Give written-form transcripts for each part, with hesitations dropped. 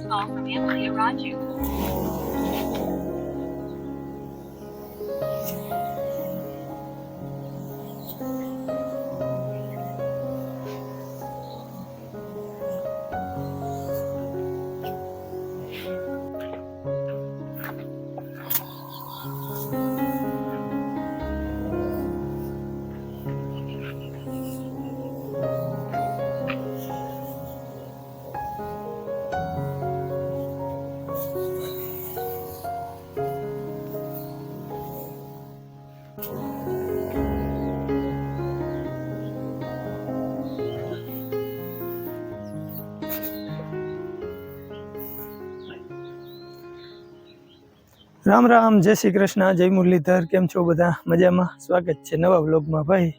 Call from Emily Araju. Ram Ram, જય શ્રી કૃષ્ણ, જય મુરલીધર. કેમ છો બધા? મજામાં? સ્વાગત છે નવા વ્લોગમાં. ભાઈ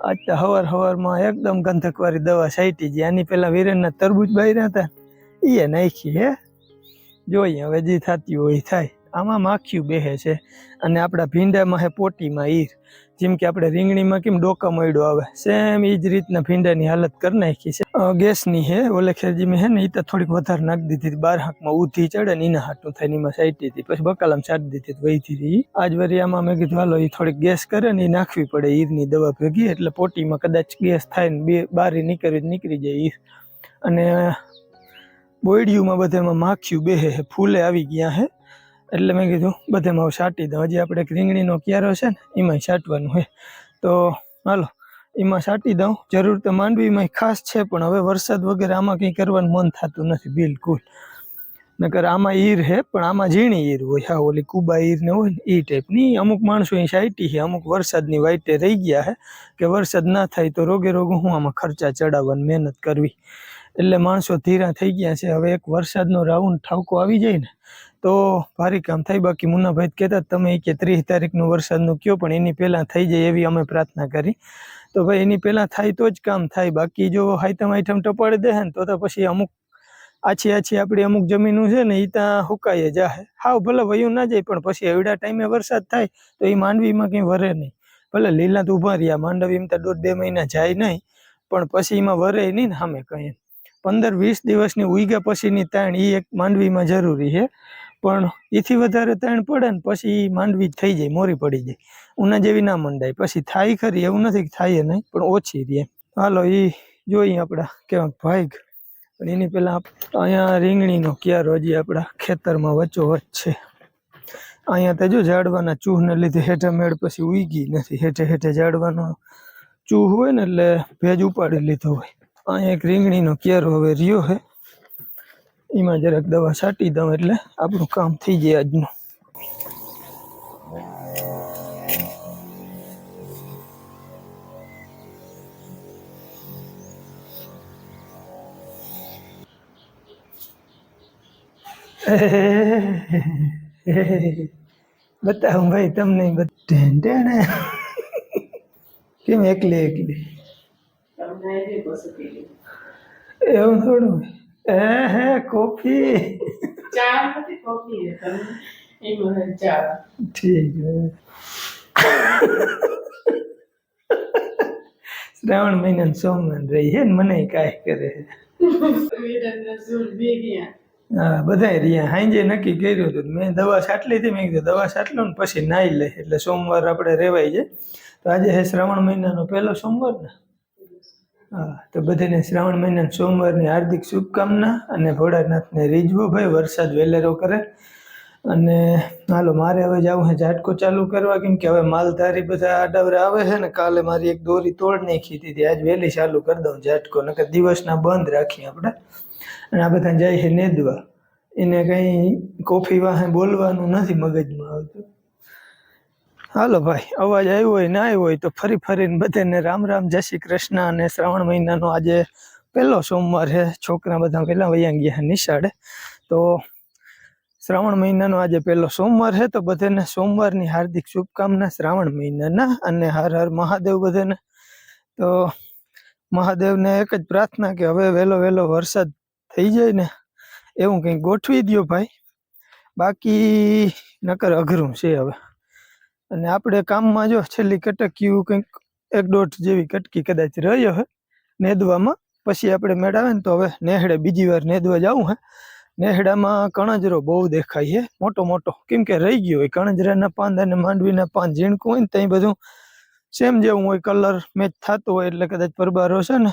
આજ તો હવારમાં એકદમ ગંધકવાળી દવા છાંટી છે. આની પેલા વીરેનના તરબૂચ બાયરા હતા એ નાખી હે. જોઈએ હવે જે થતી હોય થાય. આમાં માખીયું બેહે છે અને આપણા ભીંડામાં હે પોટીમાં ઈર. જેમ કે આપણે રીંગણીમાં કેમ ડોકા મળ્યો આવે, સેમ એ જ રીતના ભીંડાની હાલત કરી નાખી છે. ગેસની હે, ઓલે ખેરજીમાં હે ને એ તો થોડીક વધારે નાખી દીધી. 12 હાંકમાં ઉધી ચડે ને એના હાટું થઈને એમાં સાઈટી હતી, પછી બકાલામાં છાડી દીધી વહીથી હતી. આજ વરી આમાં મેં કીધું હાલો એ થોડીક ગેસ કરે ને એ નાખવી પડે ઈરની દવા ભેગી, એટલે પોટીમાં કદાચ ગેસ થાય ને બારી નીકળી જાય ઈર. અને બોયડીયુંમાં બધામાં માખીયું બેહે હે, ફૂલે આવી ગયા હે, એટલે મેં કીધું બધામાં હવે છાંટી દઉં. હજી આપણે રીંગણીનો ક્યારો છે ને એમાં છાંટવાનું હોય, તો હાલો એમાં છાંટી દઉં. જરૂર તો માંડવીમાં ખાસ છે, પણ હવે વરસાદ વગેરે આમાં કંઈ કરવાનું મન થતું નથી બિલકુલ. નકર આમાં ઈર હે, પણ આમાં ઝીણી ઈર હોય. હા, ઓલી કુબા ઈર ને હોય ને એ ટાઈપની. અમુક માણસો અહીં છાંટી છે, અમુક વરસાદની વાઈટે રહી ગયા છે કે વરસાદ ના થાય તો રોગે હું આમાં ખર્ચા ચડાવવાની મહેનત કરવી, એટલે માણસો ધીરા થઈ ગયા છે. હવે એક વરસાદનો રાઉન્ડ ઠાવકો આવી જાય ને તો ભારી કામ થાય. બાકી મુન્નાભાઈ કહેતા તમે કે 30 તારીખનું વરસાદનું કયો, પણ એની પહેલાં થઈ જાય એવી અમે પ્રાર્થના કરી. તો ભાઈ એની પહેલાં થાય તો જ કામ થાય. બાકી જો હાઈટમ ટપાડી દે ને તો પછી અમુક આછી આપણી અમુક જમીનું છે ને એ ત્યાં હુકાઈ જાય. હાવ ભલે વયું ના જાય, પણ પછી એવડા ટાઈમે વરસાદ થાય તો એ માંડવીમાં કંઈ વરે નહીં. ભલે લીલા તો ઊભા રહ્યા, માંડવી એમ તો 1.5-2 મહિના જાય નહીં, પણ પછી એમાં વરે નહીં ને સામે કંઈ. 15-20 દિવસની ઉઈગા પછીની તાણ એ એક માંડવીમાં જરૂરી છે, પણ એથી વધારે તાણ પડે ને પછી માંડવી થઈ જાય, મોરી પડી જાય, ઉના જેવી ના મંડાય. પછી થાય ખરી, એવું નથી કે થાય નહીં, પણ ઓછી રહે. હાલો એ જોઈએ આપણા કેવાક ભાઈ. પણ એની પહેલાં અહીંયા રીંગણીનો ક્યારો હજી આપણા ખેતરમાં વચ્ચોવચ છે. અહીંયા તો જો ઝાડવાના ચૂહને લીધે હેઠા મેળ પછી ઉગી નથી. હેઠે ઝાડવાનો ચૂહ હોય ને એટલે ભેજ ઉપાડી લીધો હોય. અહીંયા એક રીંગણીનો ક્યારો હવે રહ્યો છે, એમાં જરાક દવા છાંટી દઉં એટલે આપણું કામ થઈ જાય આજનું. બતાવું ભાઈ તમને કેમ એકલી એવું થોડું હે કોફી ઠીક હે. શ્રાવણ મહિના સોમવાર રહી હે ને, મને કાંઈ કરે. હા, બધા રહ્યા. હાંજે નક્કી કર્યું હતું, મેં દવા છાંટલી હતી. મેં કીધું દવા છાંટલો ને પછી નાહી લે એટલે સોમવાર આપણે રેવાય જાય. તો આજે છે શ્રાવણ મહિનાનો પહેલો સોમવાર ને. હા, તો બધાને શ્રાવણ મહિનાના સોમવારની હાર્દિક શુભકામના અને ભોળાનાથને રીઝવો ભાઈ વરસાદ વેલેરો કરે અને હાલો મારે હવે જવું છે ઝાટકો ચાલુ કરવા, કેમ કે હવે માલધારી બધા આડાવરા આવે છે ને. કાલે મારી એક દોરી તોડ નાખી હતી, આજ વહેલી ચાલુ કરી દઉં ઝાટકો, નકર દિવસના બંધ રાખીએ આપણે. અને આ બધા જાય છે નેદવા, એને કંઈ કોફી વાહે બોલવાનું નથી મગજમાં આવતું. હાલો ભાઈ, અવાજ આવ્યો હોય ના આવ્યો હોય તો ફરી ફરીને બધાને રામ રામ, જય શ્રી કૃષ્ણ. અને શ્રાવણ મહિનાનો આજે પહેલો સોમવાર છે. છોકરા બધા પહેલાં વૈયા ગયા છે નિશાળે, તો શ્રાવણ મહિનાનો આજે પહેલો સોમવાર છે. તો બધાને સોમવારની હાર્દિક શુભકામના શ્રાવણ મહિનાના, અને હર હર મહાદેવ બધાને. તો મહાદેવને એક જ પ્રાર્થના કે હવે વહેલો વરસાદ થઈ જાય ને એવું કંઈક ગોઠવી દ્યો ભાઈ, બાકી નકર અઘરું છે હવે. અને આપણે કામમાં જો છેલ્લી કટકીયું કંઈક 1.5 જેવી કટકી કદાચ રહ્યો હે નેદવામાં. પછી આપણે મેળાવે ને તો હવે નેહડે બીજી વાર નેદવા જવું હે. નેહડામાં કણજરો બહુ દેખાય છે મોટો મોટો, કેમ કે રહી ગયો હોય કણજરાના પાન અને માંડવીના પાન ઝીણકું હોય ને ત્યાં બધું સેમ જેવું હોય, કલર મેચ થતો હોય, એટલે કદાચ પરબારો છે ને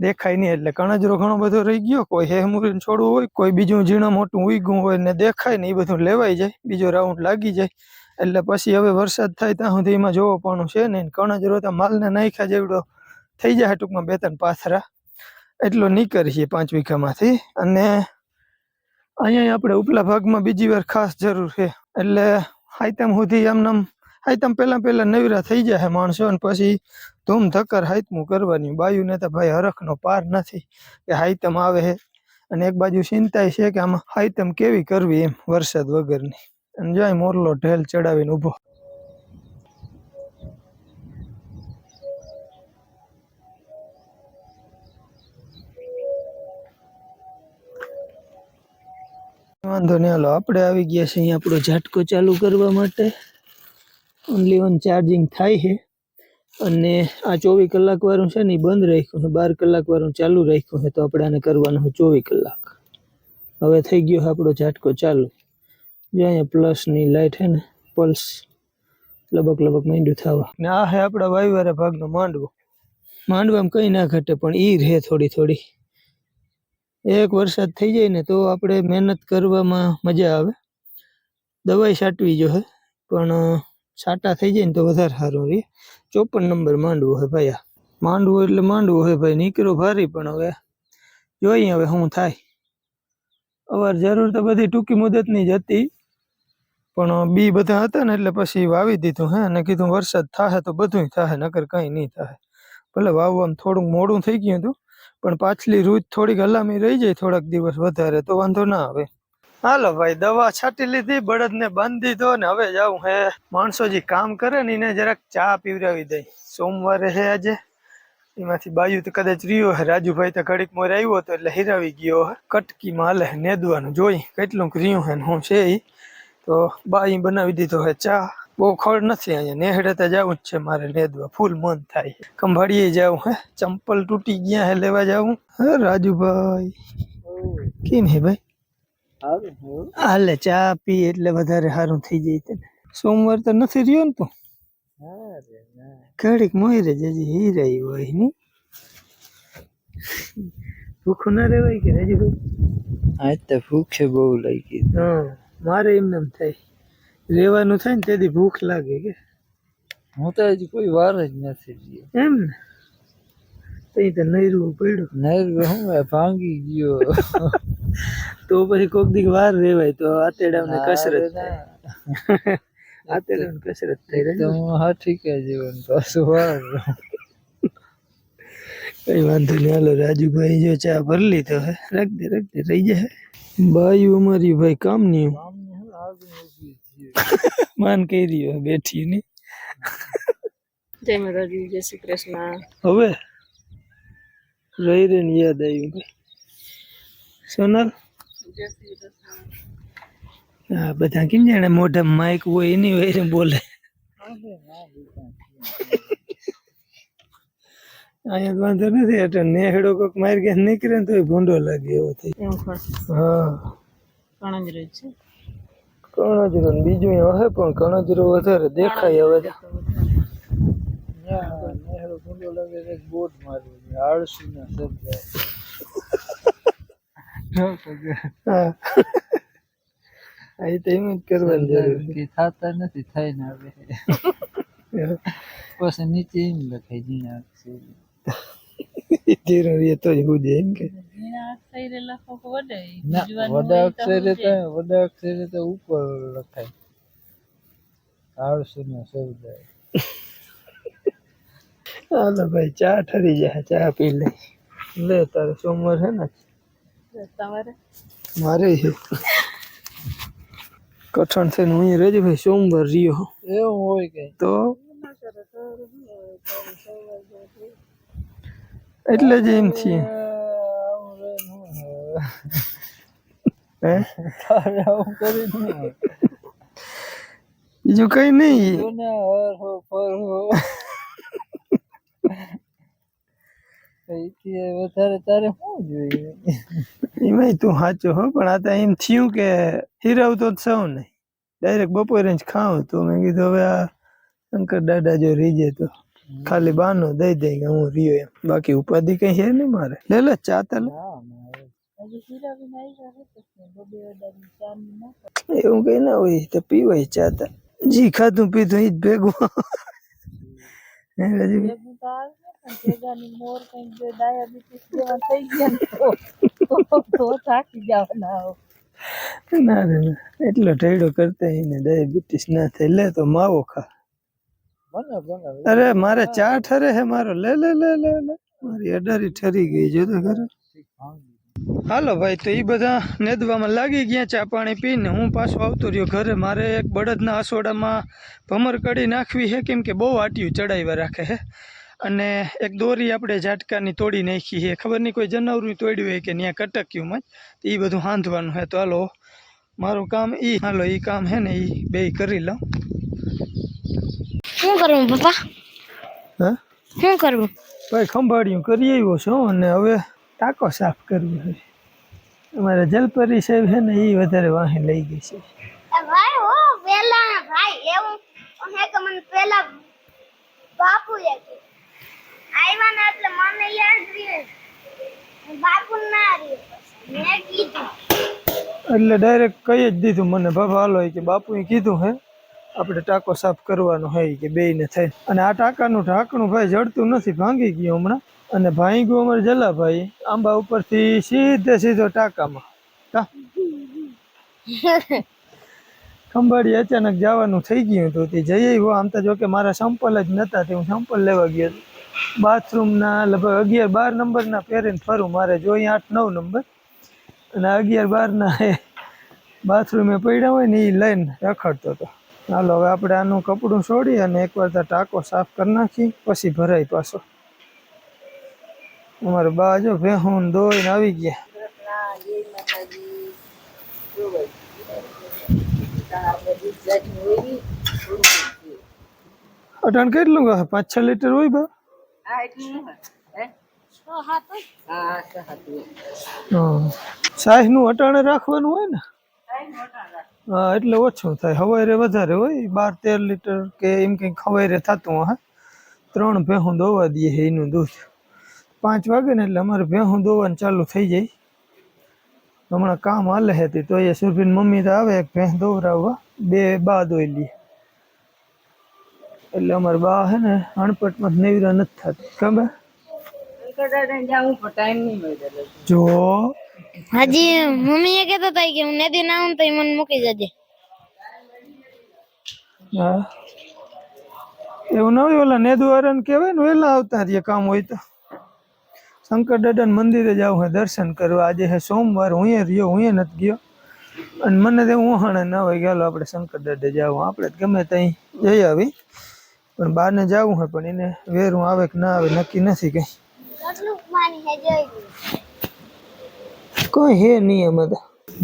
દેખાય નહીં. એટલે કણજરો ઘણો બધો રહી ગયો, કોઈ હેમુરીને છોડવું હોય, કોઈ બીજું ઝીણું મોટું ઉઈગું હોય ને દેખાય ને, એ બધું લેવાઈ જાય, બીજો રાઉન્ડ લાગી જાય. એટલે પછી હવે વરસાદ થાય ત્યાં સુધી એમાં જોવો પણ છે ને, કણજરો તો માલને નાખ્યા જેવડો થઈ જાય ટૂંકમાં 2-3 પાથરા એટલો નીકળીએ 5 વીઘામાંથી. અને અહીંયા આપણે ઉપલા ભાગમાં બીજી વાર ખાસ જરૂર છે, એટલે હાઈતમ સુધી આમ હાઈતમ પહેલા નવીરા થઈ જાય માણસો, અને પછી ધૂમ ધક્કર હાઈતમું કરવાની. બાયુને તો ભાઈ હરખનો પાર નથી કે હાઈતમ આવે છે, અને એક બાજુ ચિંતા છે કે આમાં હાઈતમ કેવી કરવી એમ વરસાદ વગરની. અને જાય મોરલો ઢેલ ચડાવીને ઊભો. વાંધો નહીં, હાલો આપણે આવી ગયા છે અહીંયા આપણો ઝાટકો ચાલુ કરવા માટે. ઓનલી ઓન ચાર્જિંગ થાય છે, અને આ 24 કલાક વાળું છે ને એ બંધ રાખ્યું છે, 12 કલાક વાળું ચાલુ રાખ્યું છે. તો આપણે આને કરવાનું છે 24 કલાક. હવે થઈ ગયો છે આપણો ઝાટકો ચાલુ. જો અહીંયા પ્લસની લાઇટ છે ને, પલ્સ લબક માંડ્યું થવા. ને આ છે આપણા વાયવાળા ભાગનો માંડવો. માંડવામાં કંઈ ના ઘટે, પણ ઈ રહે થોડી. એક વરસાદ થઈ જાય ને તો આપણે મહેનત કરવામાં મજા આવે. દવાઈ છાંટવી જોઈએ, પણ છાંટા થઈ જાય ને તો વધારે સારું રહે. 54 નંબર માંડવો હે ભાઈ. આ માંડવો એટલે માંડવો હે ભાઈ, નીકળો ભારી. પણ હવે જોઈએ હવે શું થાય. અવાર જરૂર તો બધી ટૂંકી મુદતની જ હતી, પણ બી બધા હતા ને એટલે પછી વાવી દીધું હે. અને કીધું વરસાદ થાય તો બધું થાય, નકર કંઈ નહીં થાય. ભલે વાવવામાં થોડુંક મોડું થઈ ગયું હતું, પણ પાછલી રૂટ થોડીક હલામી રહી જાય થોડાક દિવસ વધારે તો વાંધો ના આવે. હાલો ભાઈ, દવા છાંટી લીધી, બળદને બાંધી દીધો, ને હવે જાઉં હે માણસો જે કામ કરે ને એને જરાક ચા પીવડાવી દઈ. સોમવારે હે આજે, એમાંથી બાયુ તો કદાચ રહ્યો હે. રાજુભાઈ તો ઘડીક મોર આવ્યો હતો એટલે હિરાવી ગયો હે. કટકીમાં હાલે નેદવાનું, જોઈ કેટલું રહ્યું હે ને હું છે ઈ. તો બાઈ બનાવી દીધો હે ચા. બહુ ખડ નથી અહીંયા, નેહડે તો જવું જ છે મારે નેદવા, ફૂલ મન થાય. ખંભાળીએ જાઉં હે, ચંપલ તૂટી ગયા હે, લેવા જાઉં હે. રાજુભાઈ કેમ હે ભાઈ? હાલે ચા પી એટલે વધારે સારું થઈ જાય તને. સોમવાર તો નથી રહ્યો ને તું? ઘડીક મોયરે જજી હીરાઈ હોય ની. ભૂખ ના રેવાય કે રાજુભાઈ? આજ તો ભૂખ બહુ લાગી. હા, મારે એમને એમ થાય, રેવાનું થાય ને તેથી ભૂખ લાગે કે. હું તો હજી કોઈ વાર જ નથી ગયો એમ ને. તઈ તો નૈરવું પડ્યું. નૈરવું હું ભાંગી ગયો. તો પછી કોક દી વાર રેવાય તો આતેડાને કસરત થાય. આતેડાને કસરત થાય તો હા ઠીક છે જીવન પાછું વાર. કઈ વાંધો નહીં, હાલો રાજુભાઈ જો ચા ભરી લીધો હે, રાખ દે રહી જાય. બાયું અમારી ભાઈ કામની માન કહી રહ્યો બેઠી ની. જય માતાજી, જય શ્રી કૃષ્ણ. હવે રહી ને યાદ આવ્યું ભાઈ. સોનલ હા, બધા કેમ જાણે મોઢા માઇક હોય એની વયરે બોલે. અહીંયા વાંધો નથી, એટલે નેહડો કોક માર ગયા નીકળે ને તો ભૂંડો લાગે એવો થઈ. હા, કણજરો છે, કણજરો બીજું હશે, પણ કણજરો વધારે દેખાય હવે. નેહડો ભૂંડો લાગે છે, બોટ મારવું આળસી ના શબ્દ. આ તો એમ જ કરવાની જરૂર કે થતા નથી થઈને આવે છે પછી નીચે એમ લખાય ઝીણા અક્ષરે ધીરે રહીએ તો જ હું એમ કે ના વડા અક્ષરે તો ઉપર લખાય આળસુ નો સૌદાય હાલો ભાઈ ચા ઠરી જાય ચા પી લે લે તારે સોમવાર છે ને મારે છે કઠણ છે ને હું રેજ ભાઈ સોમવાર રહ્યો એવું હોય કે તો એટલે જ એમ છે હે આવું કરી બીજું કઈ નહીં વધારે તારે શું જોઈએ એમાં તું સાચો હો પણ આ તો એમ થયું કે હિરાવતો જ સૌ નહીં ડાયરેક્ટ બપોરે જ ખાવું તો મેં કીધું હવે આ શંકર દાદા જો રીજે તો ખાલી બાનો દઈ દઈ કે હું રહ્યો એમ બાકી ઉપાધિ કઈ છે નહીં મારે લે લે ચા તો લે એવું કઈ ના હોય તો પીવાય ચા તો જી ખાધું પીધું ઈ જ ભેગું હે રાજીવ ના રે ના એટલો ઢેડો કરતા એને ડાયાબિટીસ ના થાય લે તો માવો ખા અરે મારે ચા ઠરે હે મારો લે લે લે લે લે મારી અડારી ઠરી ગઈ જો તો ખરે હાલો ભાઈ તો એ બધા નેદવામાં લાગી ગયા ચા પાણી પીને હું પાછો આવતો રહ્યો ઘરે મારે એક બળદના હસોડામાં ભમર કઢી નાખવી છે કેમ કે બહુ આટિયું ચડાવ્યા રાખે છે અને એક દોરી આપણે ઝાટકાની તોડી નાખી છે ખબર નહીં કોઈ જનાવરું તોડ્યું હોય કે ત્યાં કટક્યુંમાં જ એ બધું હાંધવાનું છે તો હાલો મારું કામ હાલો એ કામ છે ને એ બે કરી લઉં શું કરવું પપ્પા હા શું કરવું ભાઈ ખંભાળિયું કરી આવ્યો છું અને હવે ટાંકો સાફ કરવો છે અમારે જલપરી સાહેબ છે ને એ વધારે વાહે લઈ ગઈ છે ભાઈ હો પેલા ભાઈ એવું હે કે મને પેલા બાપુએ આવ્યા ને એટલે મને યાદ રહ્યું બાપુ ના રહ્યું મેં કીધું એટલે ડાયરેક્ટ કહી જ દીધું મને બાબા હાલો કે બાપુએ કીધું હે આપણે ટાંકો સાફ કરવાનો હોય કે બેયને થાય અને આ ટાંકાનું ઢાંકણું ભાઈ જડતું નથી ભાંગી ગયું હમણાં અને ભાઈ ગયું અમારે જલાભાઈ આંબા ઉપરથી સીધો ટાંકામાં ખંભાળી અચાનક જવાનું થઈ ગયું હતું તે જઈ આવ્યો આમ તો જો કે મારા સંપલ જ નહોતા તે હું સંપલ લેવા ગયો હતો બાથરૂમના લગભગ 11-12 નંબરના પહેરીને ફરું મારે જોઈએ 8-9 નંબર અને 11-12ના એ બાથરૂમે પડ્યા હોય ને એ લઈને રખડતો હતો હાલો હવે આપણે આનું કપડું છોડી અને એકવાર તો ટાંકો સાફ કરી નાખી પછી ભરાય પાછો અમારે બા જો ભેહું દોઈને આવી ગયા અટાણ કેટલું ગા 5-6 લીટર હોય બા સાહી નું અટાણે રાખવાનું હોય ને હા એટલે ઓછું થાય હવારે વધારે હોય 12-13 લીટર કે એમ કંઈક હવારે થતું હે 3 ભેહું દોવા દઈએ એનું દૂધ 5 વાગે ને એટલે અમારે ભેહું દોવાનું ચાલુ થઈ જાય હમણાં કામ હાલે હતી તો એ સુરભીન મમ્મી તો આવે એક ભેંસ દોવરાવવા 2 બા દોઈ લઈએ એટલે અમારે બા હે ને અણપટમાં નેવરા નથી થતી ખબર જો હજી મમ્મી એ કહેતા હતા કે હું નદી ના આવું તો મને મૂકી જજે હા એવું ન હોય ઓલા નેદુવાળાને કહેવાય ને વહેલા આવતા રહીએ કામ હોય તો શંકર દાદાના મંદિરે જાવ હે દર્શન કરવા આજે હે સોમવાર હું રહ્યો હું નથી ગયો અને મને તો ઉહાણા ના હોય ચાલો આપણે શંકર દાદા જાવ આપણે ગમે ત્યાં જઈ આવી પણ બહારને જવું હે પણ એને વેરું આવે કે ના આવે નક્કી નથી કઈ કોઈ હે નહીં એમાં તો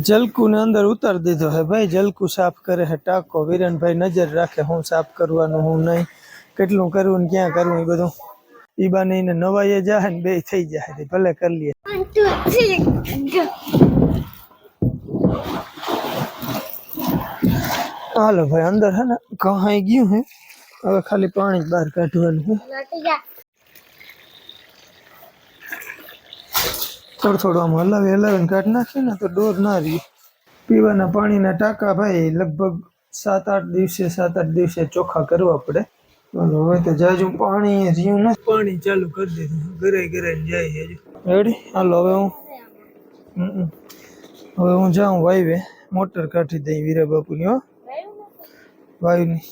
જલકુ ને અંદર ઉતારી દીધો હે ભાઈ જલકુ સાફ કરે હે ટાંકો વિરનભાઈ નજર રાખે હું સાફ કરવાનું હું નહીં કેટલું કરવું ને ક્યાં કરવું એ બધું ઈ બાને એને નવાઈએ જાય ને બે થઈ જાય ભલે કરી લઈએ હાલો ભાઈ અંદર હે ને કહાઈ ગયું હે હવે ખાલી પાણી જ બહાર કાઢવાનું હે થોડું આમ હલાવી કાઢી નાખીએ ને તો ડોર ના રહી પીવાના પાણીના ટાંકા ભાઈ લગભગ 7-8 દિવસે ચોખ્ખા કરવા પડે. ચાલો હવે તો જાજુ પાણી રહ્યું ને, પાણી ચાલુ કરી દીધું, ગરાઈ જાય હજુ. રેડી? હાલો હવે હું જાઉં વાયવે, મોટર કાઢી દઈ વીરા બાપુની. હો વાયુની,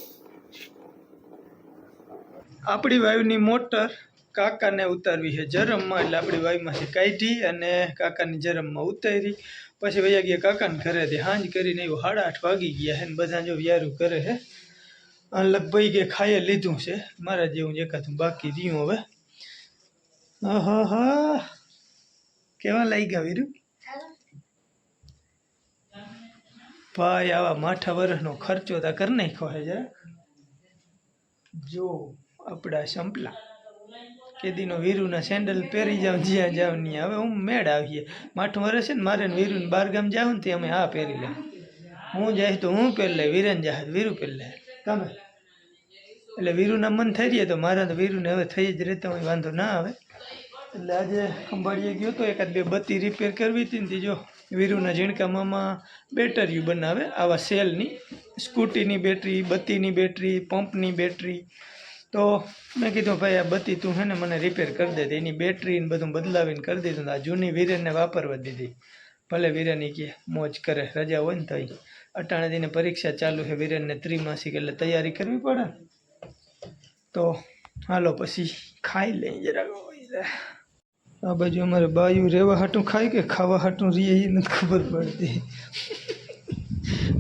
આપણી વાયુની મોટર કાકાને ઉતારવી છે જરમમાં, એટલે આપણી વાયુમાંથી કાઢી અને કાકાની જરમમાં ઉતારી. પછી વયા ગયા કાકાને ઘરેથી. હાંજ કરીને એવું 8:30 વાગી ગયા છે ને બધા જો વ્યારું કરે છે. લગભગ કે ખાઈએ લીધું છે, મારા જેવું જ એકાદું બાકી રહ્યું. હવે હા કેવા લાગ્યા વીરુ ભાઈ? આવા માઠા વર્ષનો ખર્ચો તો કરી નાખ્યો છે જરા. જો આપણા સંપલા કેદીનો વીરુના સેન્ડલ પહેરી જાવ જ્યાં જાવ નહીં. હવે હું મેળ આવીએ, માઠું વરસ છે ને મારે વીરુને બારગામ જાવ ને તે અમે આ પહેરી લે. હું જાય તો હું પહેરી લે, વીરન જાય વીરુ પહેરી લે. તમે એટલે વીરુના મન થઈ રહીએ તો મારા તો વીરુને હવે થઈ જ રહેતા હોય, વાંધો ના આવે. એટલે આજે ખંભાળીએ ગયો તો, 1-2 બત્તી રિપેર કરવી હતી ને જો વીરુના ઝીણકા મામા બેટરીઓ બનાવે આવા સેલની, સ્કૂટીની બેટરી, બત્તીની બેટરી, પંપની બેટરી. તો મેં કીધું ભાઈ આ બત્તી તું હે ને મને રિપેર કરી દે. એની બેટરી ને બધું બદલાવીને કરી દીધું. આ જૂની વીરેનને વાપરવા દીધી. ભલે વીરેની કે મોજ કરે, રજા હોય ને તો. અટાણે દીને પરીક્ષા ચાલુ છે વીરેનને, ત્રિમાસિક, એટલે તૈયારી કરવી પડે. તો હાલો પછી ખાઈ લઈ જરાક. આ બાજુ અમારે બાયું રહેવા હાટું ખાય કે ખાવા હાટું રીએ એ નથી ખબર પડતી.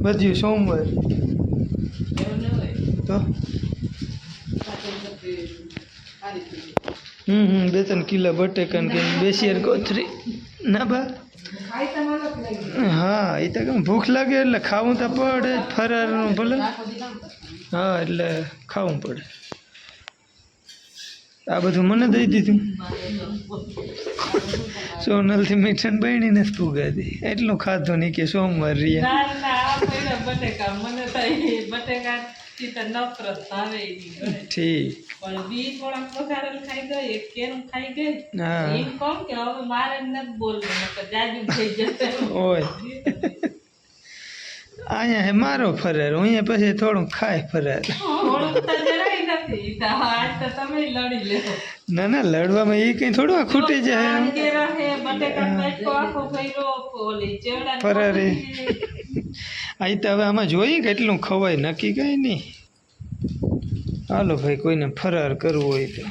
બધું સોમવાર તો 2-3 કિલો બટેકા ને 2 શેર કોથરી ના બા. હા એ તો કેમ ભૂખ લાગે એટલે ખાવું તો પડે, ફરારનું ભલે. હા એટલે ખાવું પડે. આ બધું મને દઈ દીધું. સોનલથી મીઠાને બહેણી નથી ફૂગાતી, એટલું ખાધું નહીં કે સોમવાર રીએ. ઠીક. ઓય અહીંયા હે મારો ફરાર, અહીંયા પછી થોડું ખાય ફરાર. ના લડવામાં એ કઈ થોડું ખૂટી જાય. ફરારે આ તો હવે આમાં જોઈએ કેટલું ખવાય, નક્કી કઈ નહીં. હાલો ભાઈ, કોઈને ફરાર કરવું હોય તો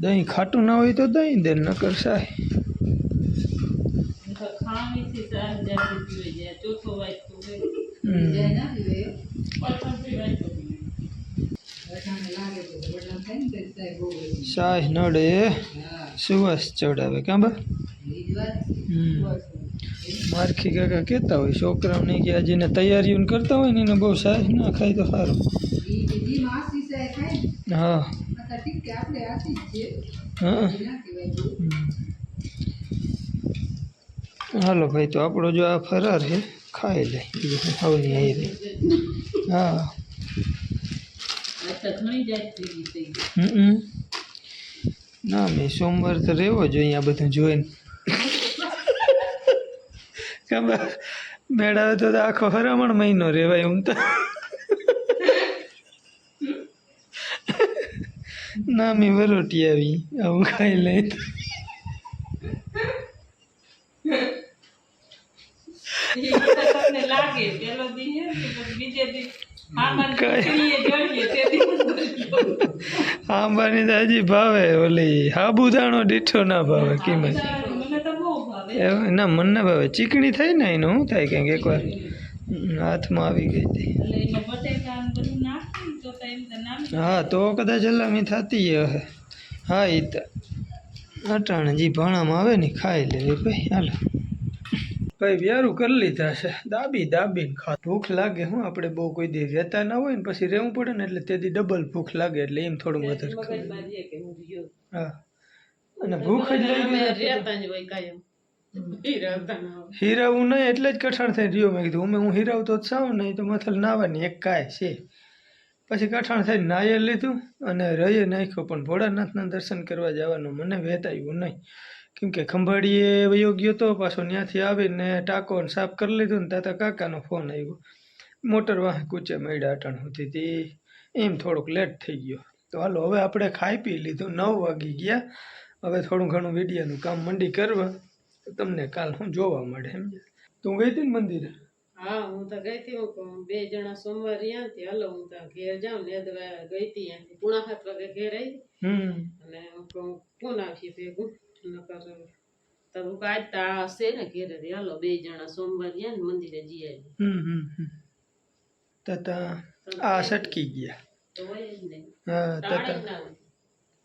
દહીં ખાટું ના હોય તો દહીં દે, નકર સાય. સાય નડે સુવાસ ચડાવે કાં બા. મારખી કાકા કહેતા હોય છોકરાઓને કે આજને તૈયારીઓ કરતા હોય ને એને બહુ સાય ના ખાય તો સારું. હા હાલો ભાઈ, તો આપણો જો આ ફરાર છે ખાઈ લે. હવની આવી. હા ના મેં સોમવાર તો રહેવો જોઈએ આ બધું જોઈને. ખબર મેળાવે તો આખો હરામણ મહિનો રહેવાય. હું તો ના મેં વરોટી આવી આવું ખાઈ લે. આંબાની તો હજી ભાવે, ઓલી સાબુદાણો દીઠો ના ભાવે કિંમત. ના મને ના ભાવે, ચીકણી થાય ને એનું શું થાય કંઈક એકવાર હાથમાં આવી ગઈ હતી. હા તો કદાચ હલામી થતી હશે. હા એ તો અટાણે જે ભાણામાં આવે ને ખાઈ લે ભાઈ. હાલો ભાઈ વ્યારું કરી લીધા છે, દાબીને ખા. ભૂખ લાગે હું, આપણે બહુ કોઈ દી રહેતા ના હોય ને પછી રહેવું પડે ને, એટલે તેથી ડબલ ભૂખ લાગે, એટલે એમ થોડું વધારે. હા અને ભૂખ જ લાગી. હીરાવું નહીં એટલે જ કઠાણ થઈ રહ્યો. મેં કીધું હું હીરાવતો જ સાવ નહીં તો મથલ નાવાની એક કાય છે. પછી કઠાણ થઈને નાયર લીધું અને રહીએ નાખ્યો. પણ ભોળાનાથના દર્શન કરવા જવાનું મને વેતાયું નહીં, કેમ કે ખંભાળીએ વયો ગયો તો પાછો ત્યાંથી આવીને ટાંકો સાફ કરી લીધો ને તાતા કાકાનો ફોન આવ્યો. મોટર વાહે કૂચે મળ્યા અટાણ હતી એમ થોડુંક લેટ થઈ ગયો. તો હાલો હવે આપણે ખાઈ પી લીધું, 9 વાગી ગયા. હવે થોડું ઘણું વિડીયાનું કામ મંડી કરવા, તો તમને કાલ હું જોવા મળે એમ. તું ગઈ હતી ને મંદિરે? હા હું તો ગઈ હતી. હું 2 જણા સોમવાર રહ્યા હતી. હાલો હું તો ઘેર જાઉં ને ગઈ હતી ત્યાંથી 6:30 વાગે ઘેર આવી. અને કોણ આવશે ભેગું નકર તો આજ તો આ હશે ને ઘેરે. હાલો 2 જણા સોમવાર રહ્યા ને મંદિરે જઈ આવી. તાતા આ સટકી ગયા. તો હોય જ ને. હા ટાણે તાતા ના હોય.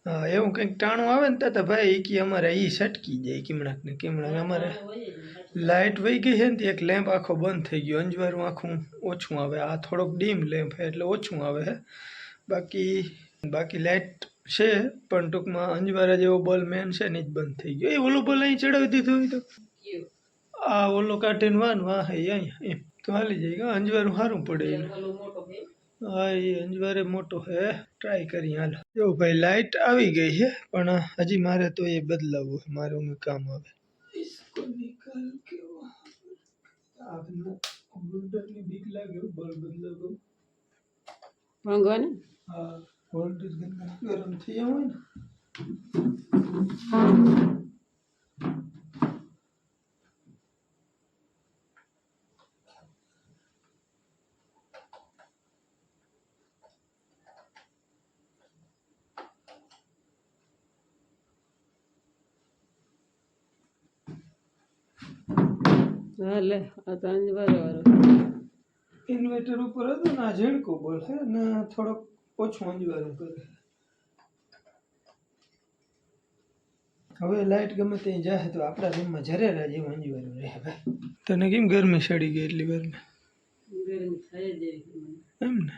હા એવું કંઈક ટાણું આવે ને તાતા ભાઈ ઈ કે અમારે ઈ સટકી જાય કિમણાક ને કિમણાક. અમારે હોય જ ને. લાઇટ વહી ગઈ છે ને તે એક લેમ્પ આખો બંધ થઈ ગયો. અંજવાળું આખું ઓછું આવે. આ થોડોક ડીમ લેમ્પ છે એટલે ઓછું આવે છે. બાકી લાઇટ છે પણ ટૂંકમાં અંજવાળા જેવો બલ્બ મેન છે ને જ બંધ થઈ ગયો. એ ઓલો બલ્બ અહીં ચડાવી દીધો હોય તો કયું? આ ઓલો કાઢીને વાહ અહીંયા એમ તો હાલી જાય. અંજવાળું સારું પડે એને. ઓલો મોટો છે. હા એ અંજવારે મોટો હે. ટ્રાય કરી હાલો. જો ભાઈ લાઇટ આવી ગઈ છે પણ હજી મારે તો એ બદલાવવું છે. મારે હું કામ આવે. इसको निकाल के वहाँ आपने होल्डर ની બીક લાગે બલ્બ બદલાવો. ભંગવા ને હા હોલ્ડર ગરમ થઈ હોય ને. હા લે આ તો અંજવારો વાળો. ઇન્વર્ટર ઉપર હતો ને આ ઝીણકો બળ છે ને થોડોક ઓછું અંજવાળું કરે. હવે લાઇટ ગમે ત્યાં જાય તો આપણા રૂમમાં જરેરા જેવું અંજવાળું રહે ભાઈ. તને કેમ ગરમી ચડી ગઈ એટલી વારમાં? ગરમી થાય જ એવી મને. એમ ને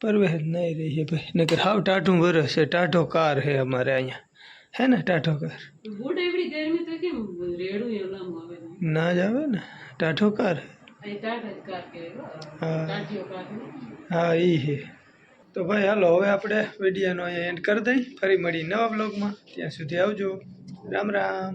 પરવેજ નહીં રહી છે ભાઈ. નકર હાવ ટાઢું વરસ છે. ટાઢો કાર છે અમારે અહીંયા. હે ને ટાઢો કાર બુટ એવડી ગરમી તો કેમ રેડું એલામ આવે ને. ના જ આવે ને. ટાઢો કાર. અહીં ટાટા જ કાર કહેવાય. હા. ટાટીઓ કાર ને. હા એ છે. તો ભાઈ હાલો હવે આપણે વિડીયોનો અહીંયા એન્ડ કરી દઈ. ફરી મળી નવા બ્લોગમાં. ત્યાં સુધી આવજો. રામ રામ.